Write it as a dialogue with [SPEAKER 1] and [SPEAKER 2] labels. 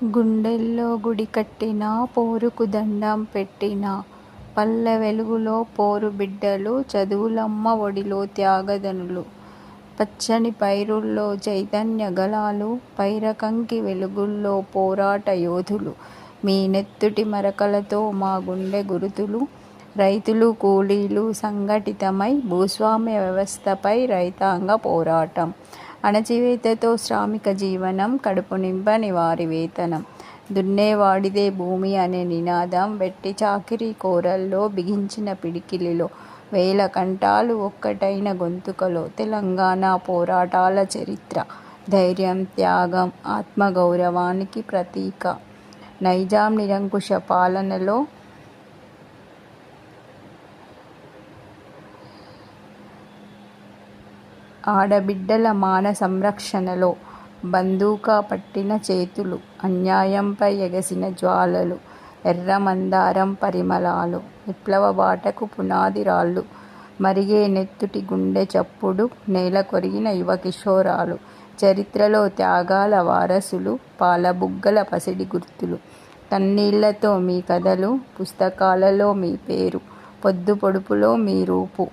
[SPEAKER 1] గుండెల్లో గుడి కట్టిన పోరుకు దండం పెట్టిన పల్లె వెలుగులో పోరు బిడ్డలు చదువులమ్మ ఒడిలో త్యాగధనులు పచ్చని పైరుల్లో చైతన్య గళాలు పైరకంకి వెలుగుల్లో పోరాట యోధులు మీ నెత్తుటి మరకలతో మా గుండె గురుతులు రైతులు కూలీలు సంఘటితమై భూస్వామ్య వ్యవస్థపై రైతాంగ పోరాటం అణచివేతతో శ్రామిక జీవనం కడుపు నింపని వారి వేతనం దున్నేవాడిదే భూమి అనే నినాదం వెట్టి చాకిరీ కోరల్లో బిగించిన పిడికిలిలో వేల కంఠాలు ఒక్కటైన గొంతుకలో తెలంగాణ పోరాటాల చరిత్ర ధైర్యం త్యాగం ఆత్మగౌరవానికి ప్రతీక నైజాం నిరంకుశ పాలనలో ఆడబిడ్డల మాన సంరక్షణలో బందూకా పట్టిన చేతులు అన్యాయంపై ఎగసిన జ్వాలలు ఎర్రమందారం పరిమళాలు విప్లవ బాటకు పునాది రాళ్ళు మరిగే నెత్తుటి గుండె చప్పుడు నేల కొరిగిన యువ కిషోరాలు చరిత్రలో త్యాగాల వారసులు పాలబుగ్గల పసిడి గుర్తులు కన్నీళ్లతో మీ కథలు పుస్తకాలలో మీ పేరు పొద్దు పొడుపులో మీ రూపు